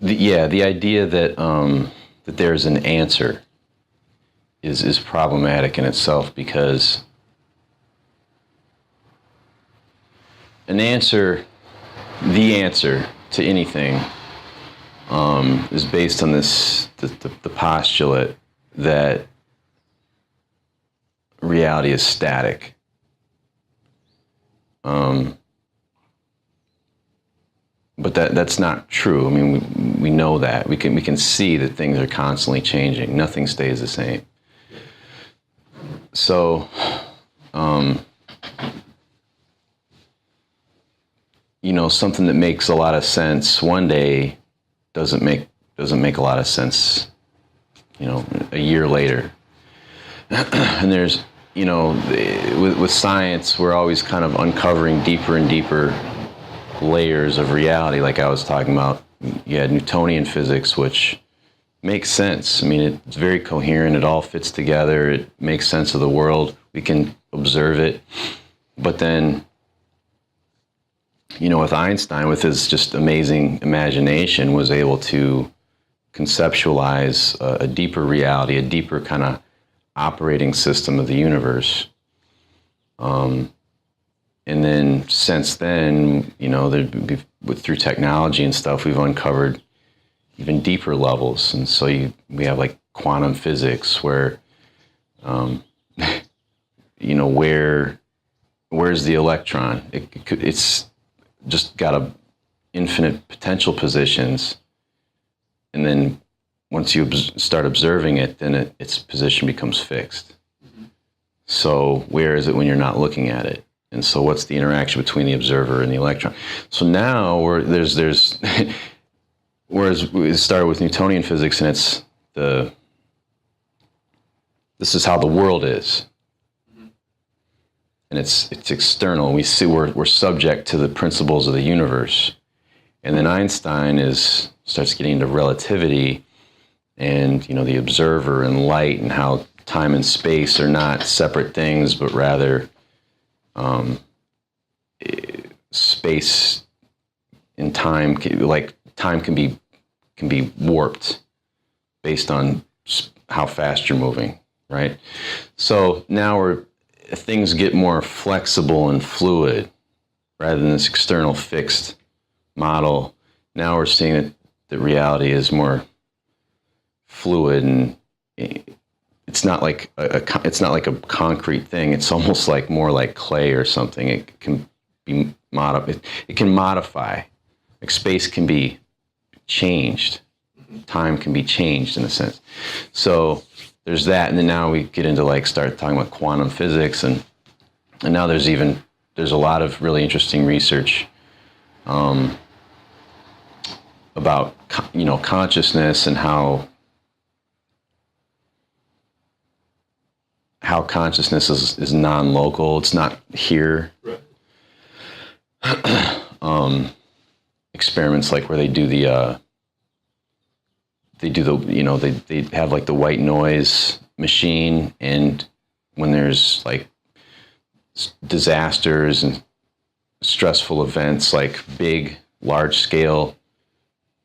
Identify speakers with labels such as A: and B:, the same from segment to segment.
A: the idea that that there's an answer is problematic in itself, because an answer, the answer to anything, is based on the postulate that reality is static. But that's not true. I mean, we know that. We can see that things are constantly changing. Nothing stays the same. So, something that makes a lot of sense one day doesn't make a lot of sense, a year later. And there's, with science, we're always kind of uncovering deeper and deeper layers of reality. Like I was talking about, you had Newtonian physics, which makes sense. I mean, it's very coherent. It all fits together. It makes sense of the world. We can observe it. But then, with Einstein, with his just amazing imagination, was able to conceptualize a deeper reality, a deeper kind of operating system of the universe. And then since then, through technology and stuff, we've uncovered even deeper levels. And so we have like quantum physics, where, where's the electron? It's just got infinite potential positions. And then once you start observing it, then its position becomes fixed. Mm-hmm. So where is it when you're not looking at it? And so what's the interaction between the observer and the electron? So now there's whereas we started with Newtonian physics, and it's this is how the world is. And it's external. We see we're subject to the principles of the universe. And then Einstein starts getting into relativity, and the observer and light, and how time and space are not separate things, but rather space and time, like time can be warped based on how fast you're moving, right? So now things get more flexible and fluid rather than this external fixed model. Now we're seeing that reality is more fluid, and it's not like a concrete thing. It's almost like more like clay or something. It can be it can modify. Like space can be changed. Time can be changed in a sense. So there's that, and then now we get into start talking about quantum physics, and now there's a lot of really interesting research about consciousness, and how consciousness is non-local. It's not here. Right. Experiments where they have the white noise machine, and when there's disasters and stressful events, big, large scale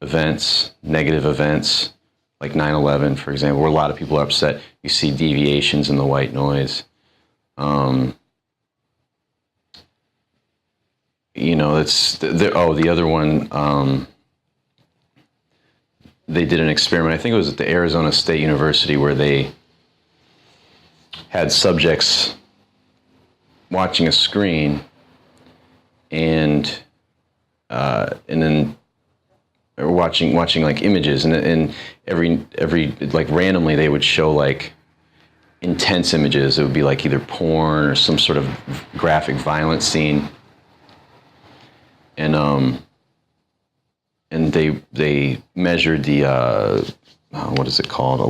A: events, negative events, like 9/11, for example, where a lot of people are upset, you see deviations in the white noise. The other one, they did an experiment, I think it was at the Arizona State University, where they had subjects watching a screen, and then watching images, and every randomly they would show intense images. It would be either porn or some sort of graphic violence scene, and they measured the what is it called,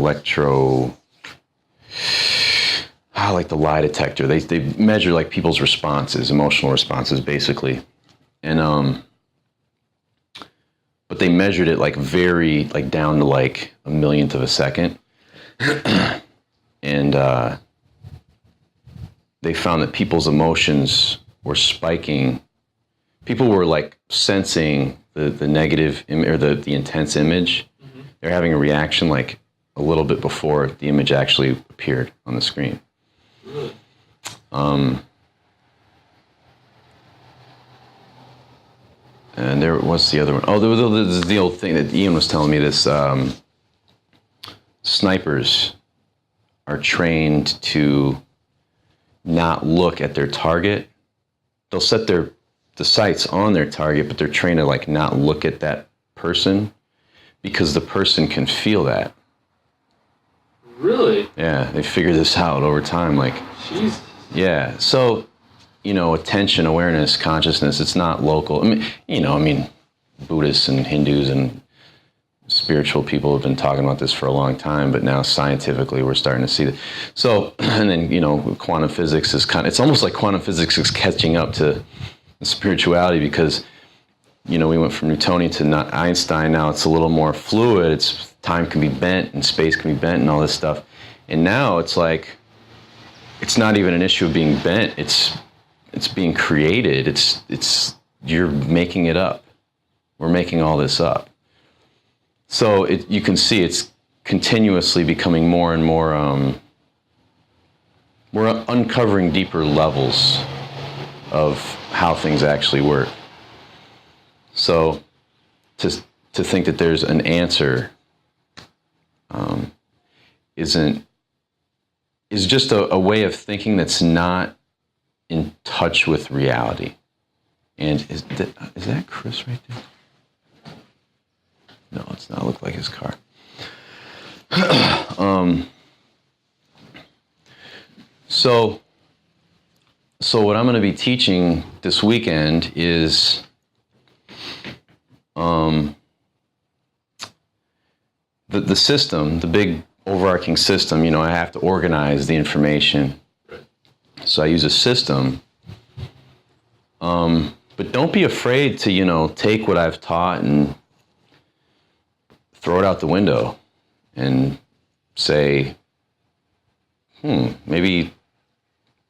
A: the lie detector. They measure people's responses, emotional responses, basically, and but they measured it very down to a millionth of a second, and they found that people's emotions were spiking. people were like sensing the negative or the intense image. They're having a reaction like a little bit before the image actually appeared on the screen.
B: Really?
A: And there was the other one. Oh, there was the old thing that Ian was telling me. This snipers are trained to not look at their target. They'll set the sights on their target, but they're trained to like not look at that person because the person can feel that.
B: Really?
A: Yeah, they figured this out over time. Like,
B: Jesus.
A: yeah. So, you know, attention, awareness, consciousness, it's not local. I mean, Buddhists and Hindus and spiritual people have been talking about this for a long time, but now scientifically we're starting to see that. So, and then, you know, quantum physics is it's almost like quantum physics is catching up to spirituality because, you know, we went from Newtonian to Einstein. Now it's a little more fluid. Time can be bent and space can be bent and all this stuff. And now it's like, it's not even an issue of being bent. It's being created. You're making it up. We're making all this up. So you can see it's continuously becoming more and more, we're uncovering deeper levels of how things actually work. So to think that there's an answer is just a way of thinking that's not in touch with reality. And is that Chris right there? No, it's not. Look like his car. So what I'm going to be teaching this weekend is the system, the big overarching system. You know, I have to organize the information. So I use a system. But don't be afraid to, you know, take what I've taught and throw it out the window and say, maybe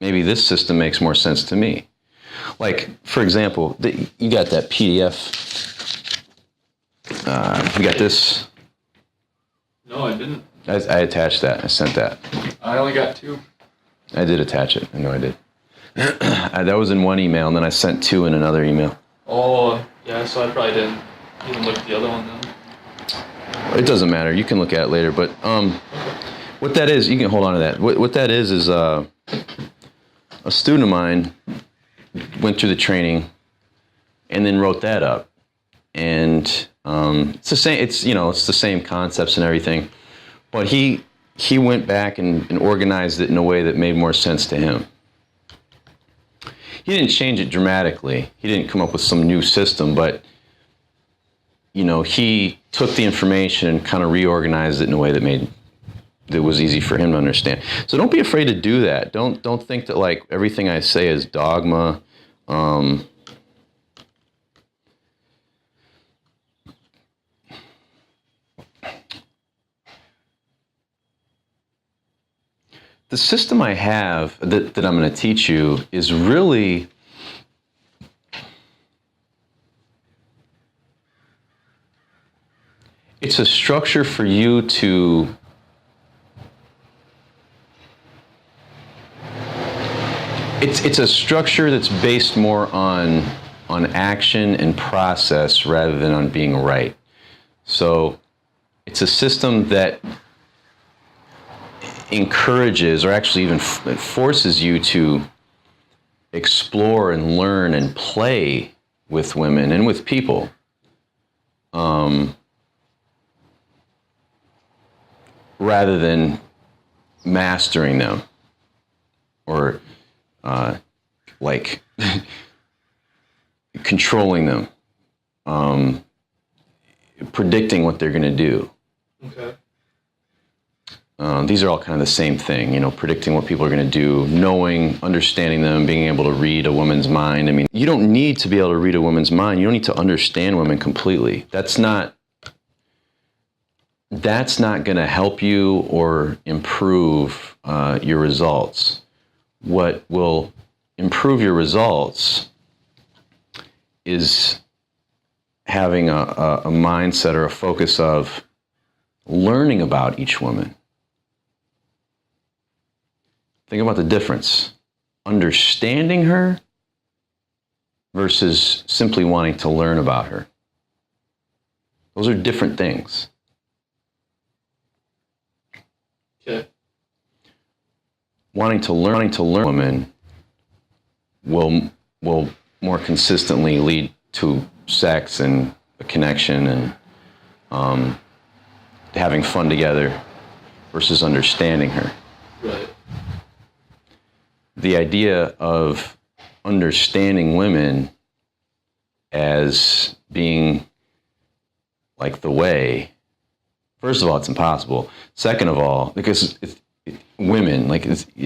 A: this system makes more sense to me. Like, for example, you got that PDF. You got this?
B: No, I didn't.
A: I attached that. I sent that.
B: I only got 2.
A: I did attach it. I know I did. That was in one email, and then I sent 2 in another email.
B: Oh, yeah, so I probably didn't even look at the other one then.
A: It doesn't matter. You can look at it later. But what that is, you can hold on to that. What that is a student of mine went through the training and then wrote that up. And it's the same. It's the same concepts and everything. But he went back and organized it in a way that made more sense to him. He didn't change it dramatically. He didn't come up with some new system, but you know, he took the information and kind of reorganized it in a way that was easy for him to understand. So don't be afraid to do that. Don't think that like everything I say is dogma. The system I have that I'm going to teach you is really it's a structure for you to it's a structure that's based more on action and process rather than on being right. So it's a system that encourages, or actually even forces you to explore and learn and play with women and with people. Rather than mastering them or like controlling them, predicting what they're going to do.
B: Okay.
A: These are all kind of the same thing, you know, predicting what people are going to do, knowing, understanding them, being able to read a woman's mind. I mean, you don't need to be able to read a woman's mind. You don't need to understand women completely. That's not going to help you or improve your results. What will improve your results is having a mindset or a focus of learning about each woman. Think about the difference. Understanding her versus simply wanting to learn about her. Those are different things.
B: Okay.
A: Wanting to learn a woman will more consistently lead to sex and a connection and having fun together versus understanding her.
B: Right.
A: The idea of understanding women as being like the way, first of all, it's impossible. Second of all, because women,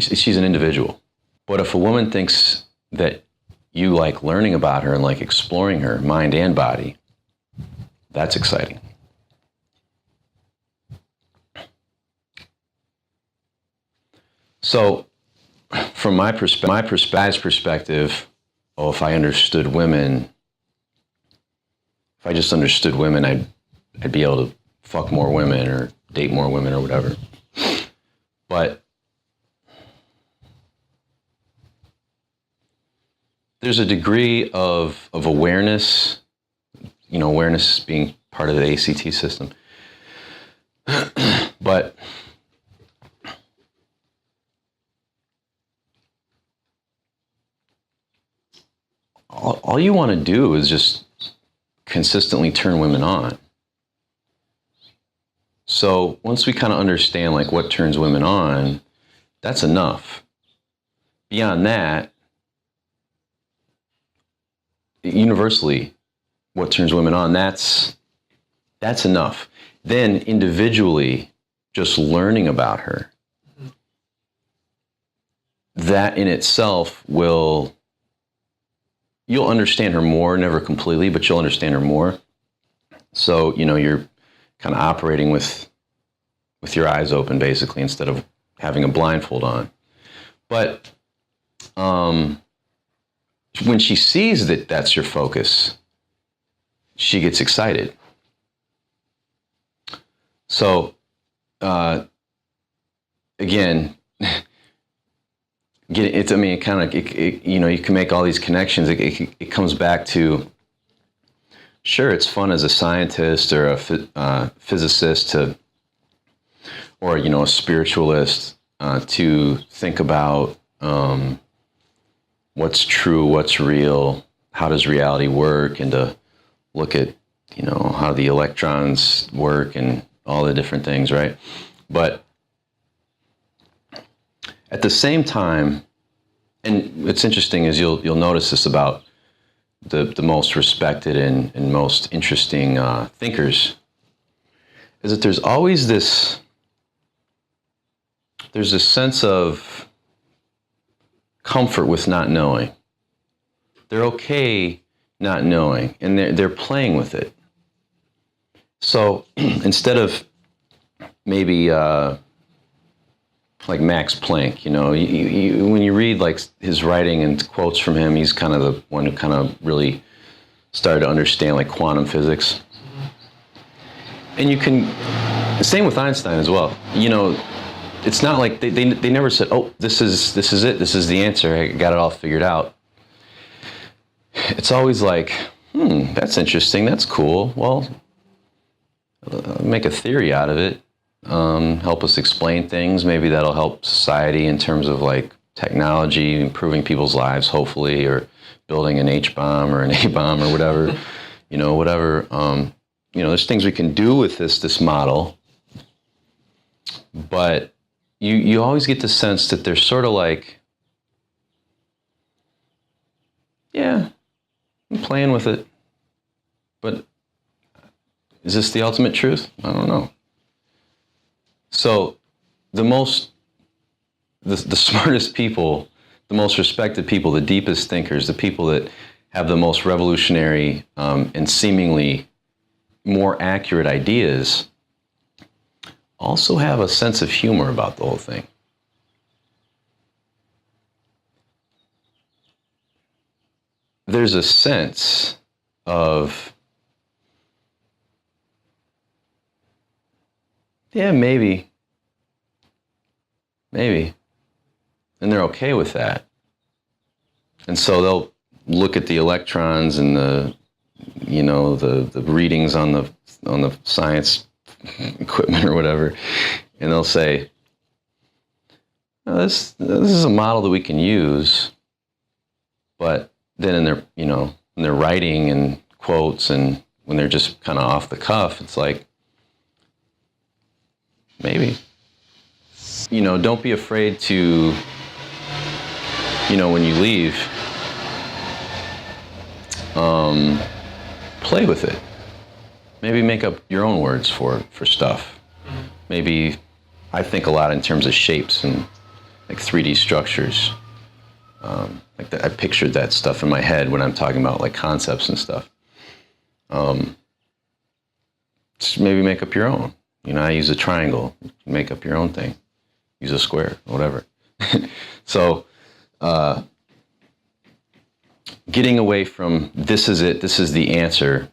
A: she's an individual. But if a woman thinks that you like learning about her and like exploring her mind and body, that's exciting. So, from my perspective, if I understood women, if I just understood women, I'd be able to fuck more women or date more women or whatever. But there's a degree of awareness, awareness being part of the ACT system. But all you want to do is just consistently turn women on. So once we kind of understand like what turns women on, that's enough. Beyond that, universally, what turns women on, that's enough. Then individually, just learning about her, that in itself you'll understand her more, never completely, but you'll understand her more. So, you're kind of operating with your eyes open, basically, instead of having a blindfold on. But when she sees that that's your focus, she gets excited. So, again, you can make all these connections. It comes back to, sure, it's fun as a scientist or a physicist or a spiritualist to think about what's true, what's real, how does reality work, and to look at how the electrons work and all the different things, right? But at the same time, and what's interesting is you'll notice this about the most respected and most interesting thinkers, is that there's always this sense of comfort with not knowing. They're okay not knowing, and they're playing with it. So instead of maybe like Max Planck, when you read like his writing and quotes from him, he's kind of the one who kind of really started to understand like quantum physics. And same with Einstein as well. It's not like they never said, oh, this is it, this is the answer, I got it all figured out. It's always like, that's interesting, that's cool. Well, make a theory out of it. Help us explain things. Maybe that'll help society in terms of like technology, improving people's lives, hopefully, or building an H-bomb or an A-bomb or whatever, whatever. There's things we can do with this model, but you always get the sense that they're sort of like, yeah, I'm playing with it, but is this the ultimate truth? I don't know. So the smartest people, the most respected people, the deepest thinkers, the people that have the most revolutionary and seemingly more accurate ideas also have a sense of humor about the whole thing. There's a sense of, yeah, maybe, and they're okay with that. And so they'll look at the electrons and the readings on the science equipment or whatever, and they'll say, "Oh, this is a model that we can use," but then in their writing and quotes, and when they're just kind of off the cuff, it's like, maybe. Don't be afraid to, when you leave, play with it. Maybe make up your own words for stuff. Maybe I think a lot in terms of shapes and like 3D structures. Like that, I pictured that stuff in my head when I'm talking about like concepts and stuff. Just maybe make up your own. I use a triangle. Make up your own thing. Use a square, whatever. So, getting away from this is it, this is the answer,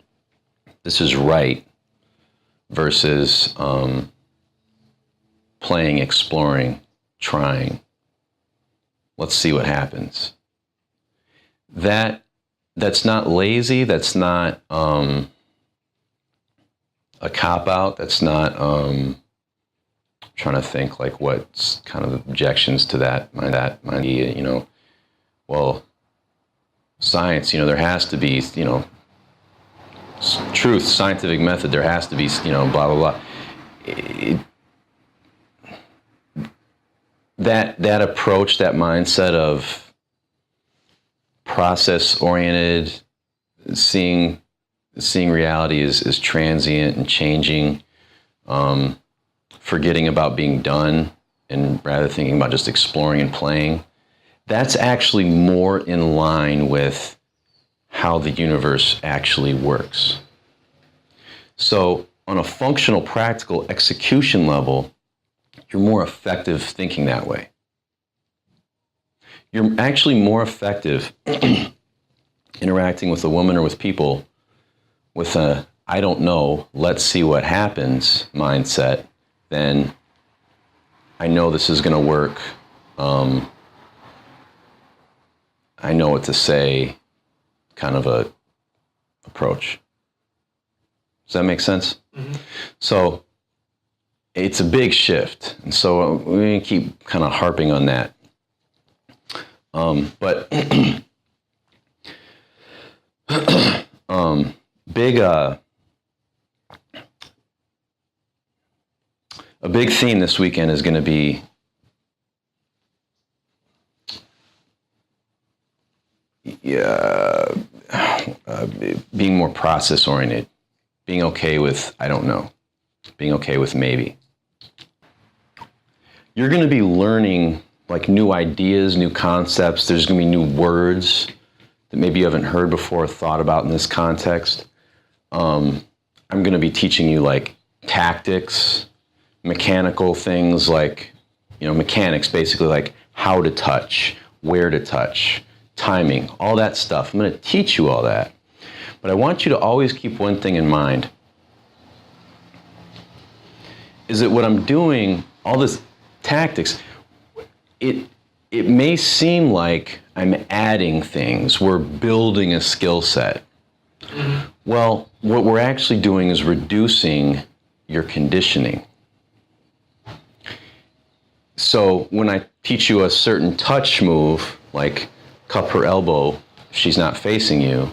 A: this is right, versus playing, exploring, trying. Let's see what happens. That's not lazy. That's not a cop-out. That's not trying to think like what's kind of objections to that idea, well, science, there has to be, truth, scientific method, there has to be, blah, blah, blah. That approach, that mindset of process-oriented, seeing reality is transient and changing, forgetting about being done and rather thinking about just exploring and playing, that's actually more in line with how the universe actually works. So on a functional, practical execution level, you're more effective thinking that way. You're actually more effective interacting with a woman or with people with a I don't know, let's see what happens mindset than I know this is going to work. I know what to say kind of a approach. Does that make sense? Mm-hmm. So it's a big shift. And so we're going to keep kind of harping on that. But a big theme this weekend is going to be being more process-oriented, being okay with I don't know, being okay with maybe. You're going to be learning like new ideas, new concepts. There's going to be new words that maybe you haven't heard before or thought about in this context. I'm going to be teaching you like tactics, mechanical things like, mechanics, basically like how to touch, where to touch, timing, all that stuff. I'm going to teach you all that. But I want you to always keep one thing in mind, is that what I'm doing, all this tactics, it may seem like I'm adding things, we're building a skill set. Mm-hmm. Well, what we're actually doing is reducing your conditioning. So when I teach you a certain touch move, like cup her elbow if she's not facing you,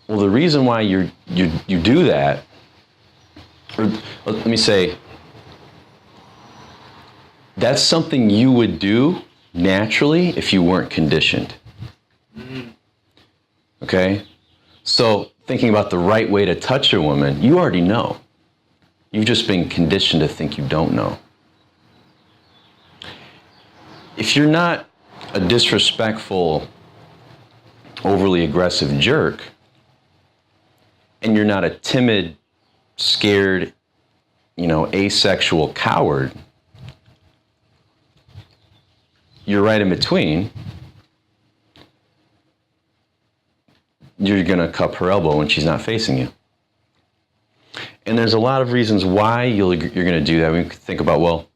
A: well, the reason why you do that, or let me say, that's something you would do naturally if you weren't conditioned. Mm-hmm. Okay? So thinking about the right way to touch a woman, you already know. You've just been conditioned to think you don't know. If you're not a disrespectful, overly aggressive jerk, and you're not a timid, scared, asexual coward, you're right in between, you're going to cup her elbow when she's not facing you. And there's a lot of reasons why you're going to do that. We can think about, well,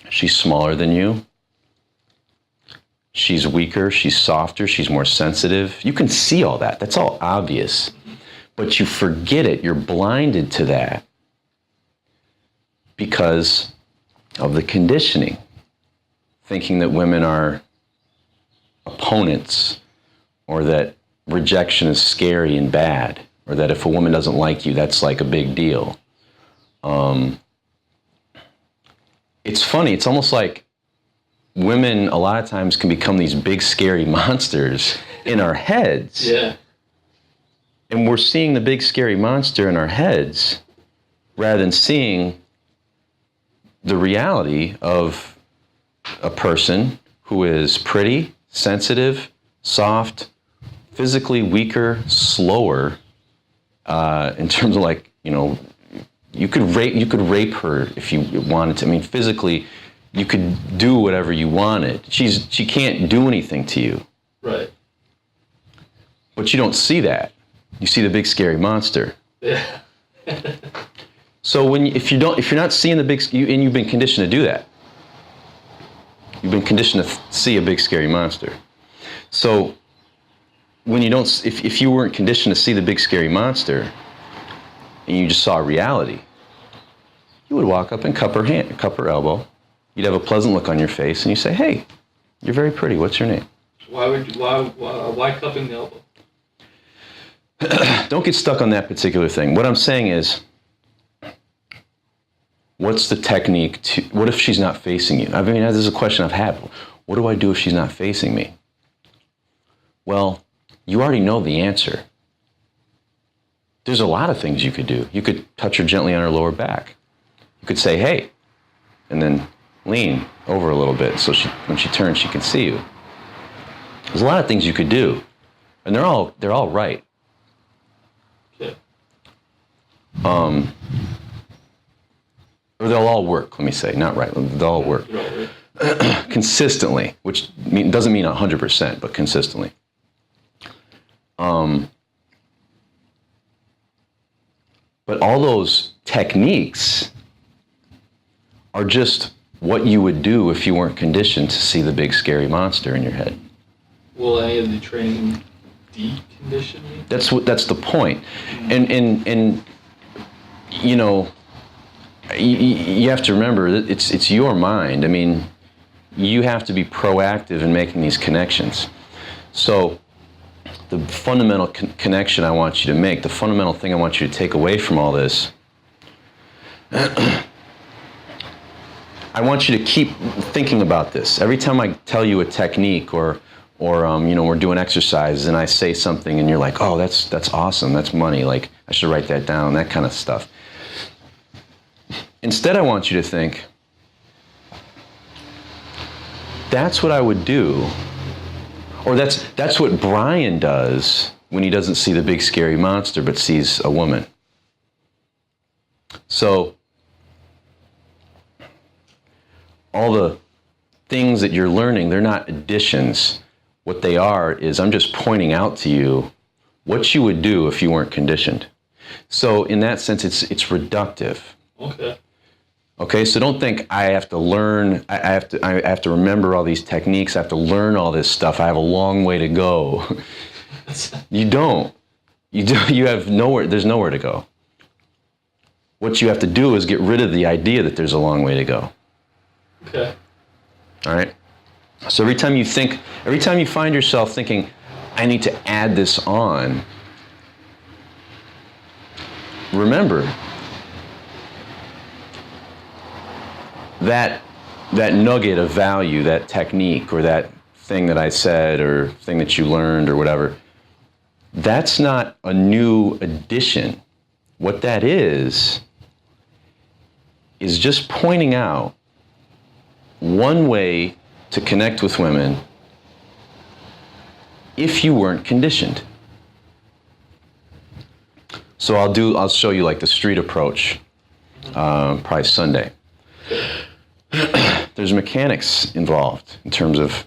A: she's smaller than you. She's weaker. She's softer. She's more sensitive. You can see all that. That's all obvious. But you forget it. You're blinded to that because of the conditioning. Thinking that women are opponents, or that rejection is scary and bad, or that if a woman doesn't like you, that's like a big deal. It's funny. It's almost like women a lot of times can become these big scary monsters in our heads.
B: Yeah.
A: And we're seeing the big scary monster in our heads rather than seeing the reality of a person who is pretty, sensitive, soft, physically weaker, slower, in terms of like, you could rape her if you wanted to. I mean, physically, you could do whatever you wanted. She can't do anything to you.
B: Right.
A: But you don't see that. You see the big scary monster.
B: Yeah.
A: So if you're not seeing the big, and you've been conditioned to do that. You've been conditioned to see a big scary monster. So when you don't, if you weren't conditioned to see the big scary monster, and you just saw reality, you would walk up and cup her elbow. You'd have a pleasant look on your face, and you say, "Hey, you're very pretty. What's your name?"
B: Why cupping the elbow?
A: Don't get stuck on that particular thing. What I'm saying is, what's the technique to, what if she's not facing you? I mean, this is a question I've had. What do I do if she's not facing me? Well, you already know the answer. There's a lot of things you could do. You could touch her gently on her lower back. You could say, "Hey," and then lean over a little bit so when she turns, she can see you. There's a lot of things you could do, and they're all right.
B: Okay.
A: Or they'll all work, let me say, not right, they'll all work. Consistently, which doesn't mean 100%, but consistently. But all those techniques are just what you would do if you weren't conditioned to see the big scary monster in your head.
B: Will any of the training decondition me?
A: That's the point. And you have to remember that it's your mind. I mean, you have to be proactive in making these connections. So the fundamental connection I want you to make, the fundamental thing I want you to take away from all this, I want you to keep thinking about this. Every time I tell you a technique or we're doing exercises and I say something and you're like, "Oh, that's awesome, that's money, like I should write that down," that kind of stuff. Instead, I want you to think, that's what I would do, or that's what Brian does when he doesn't see the big scary monster but sees a woman. So all the things that you're learning, they're not additions. What they are is I'm just pointing out to you what you would do if you weren't conditioned. So in that sense, it's reductive.
B: Okay.
A: Okay, so don't think I have to learn, I have to remember all these techniques, I have to learn all this stuff, I have a long way to go. You don't. You have nowhere, there's nowhere to go. What you have to do is get rid of the idea that there's a long way to go.
B: Okay.
A: All right? So every time you find yourself thinking, I need to add this on, remember that nugget of value, that technique, or that thing that I said, or thing that you learned, or whatever, that's not a new addition. What that is just pointing out one way to connect with women if you weren't conditioned. So I'll show you like the street approach, probably Sunday. There's mechanics involved in terms of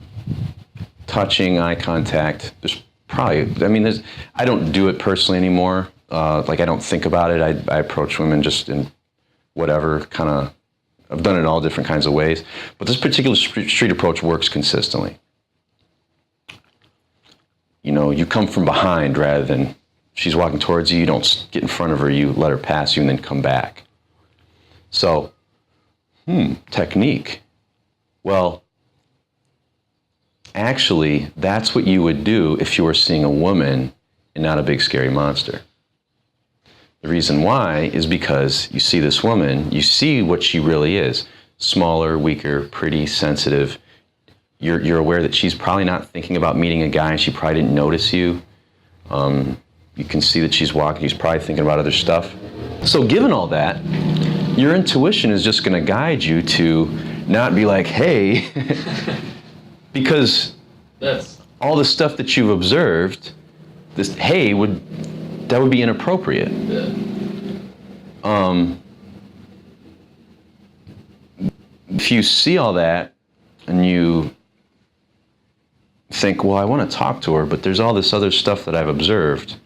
A: touching, eye contact. There's probably, I mean, I don't do it personally anymore. Like I don't think about it. I approach women just in whatever kind of, I've done it in all different kinds of ways. But this particular street approach works consistently. You know, you come from behind rather than she's walking towards you. You don't get in front of her. You let her pass you and then come back. So, technique. Well, actually, that's what you would do if you were seeing a woman and not a big scary monster. The reason why is because you see this woman, you see what she really is. Smaller, weaker, pretty, sensitive. You're aware that she's probably not thinking about meeting a guy and she probably didn't notice you. You can see that she's walking, she's probably thinking about other stuff. So given all that, your intuition is just going to guide you to not be like, hey, because all the stuff that you've observed, this hey would be inappropriate. If you see all that and you think, well, I want to talk to her, but there's all this other stuff that I've observed,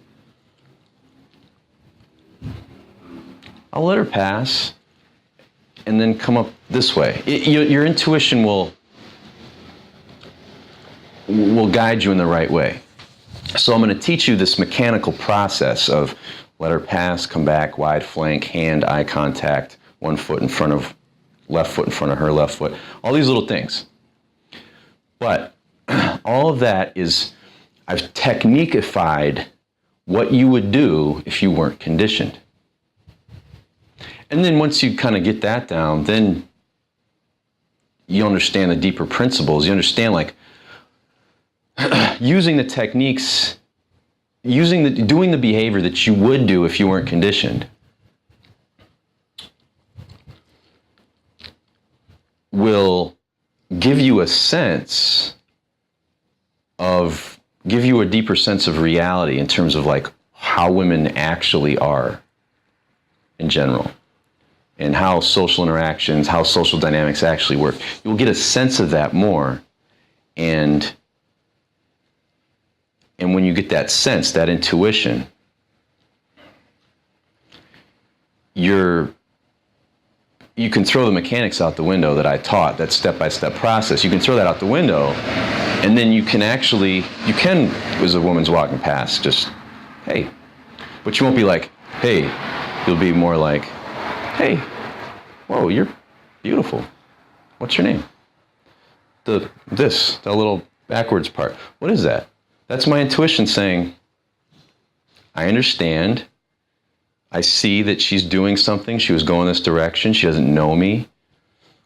A: I'll let her pass and then come up this way. Your intuition will guide you in the right way. So I'm going to teach you this mechanical process of let her pass, come back, wide flank, hand, eye contact, one foot in front of, left foot in front of her left foot, all these little things. But all of that is, I've techniqueified what you would do if you weren't conditioned. And then once you kind of get that down, then you understand the deeper principles. You understand, like, using the techniques, doing the behavior that you would do if you weren't conditioned will give you a deeper sense of reality in terms of like how women actually are in general and how social interactions, how social dynamics actually work. You'll get a sense of that more, and when you get that sense, that intuition, you can throw the mechanics out the window that I taught, that step-by-step process. You can throw that out the window, and then you can, as a woman's walking past, just, hey. But you won't be like, hey. You'll be more like, hey, whoa, you're beautiful. What's your name? The little backwards part. What is that? That's my intuition saying, I understand. I see that she's doing something. She was going this direction. She doesn't know me.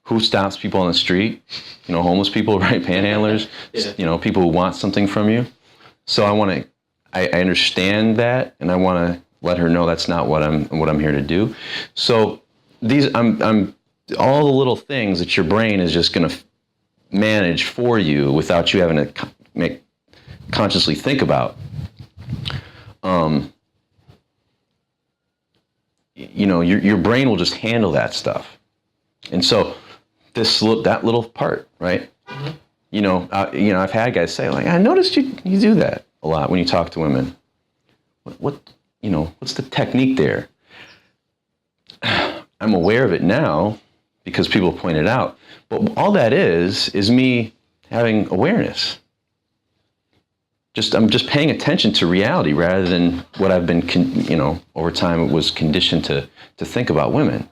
A: Who stops people on the street? You know, homeless people, right? Panhandlers. Yeah. You know, people who want something from you. So I understand that, and I want to let her know that's not what I'm here to do. So I'm all the little things that your brain is just going to manage for you without you having to consciously think about. You know, your brain will just handle that stuff. And so that little part, right? Mm-hmm. You know, I've had guys say, like, I noticed you do that a lot when you talk to women. What's the technique there? I'm aware of it now because people point it out. But all that is me having awareness. I'm just paying attention to reality rather than what I've been, over time was conditioned to think about women.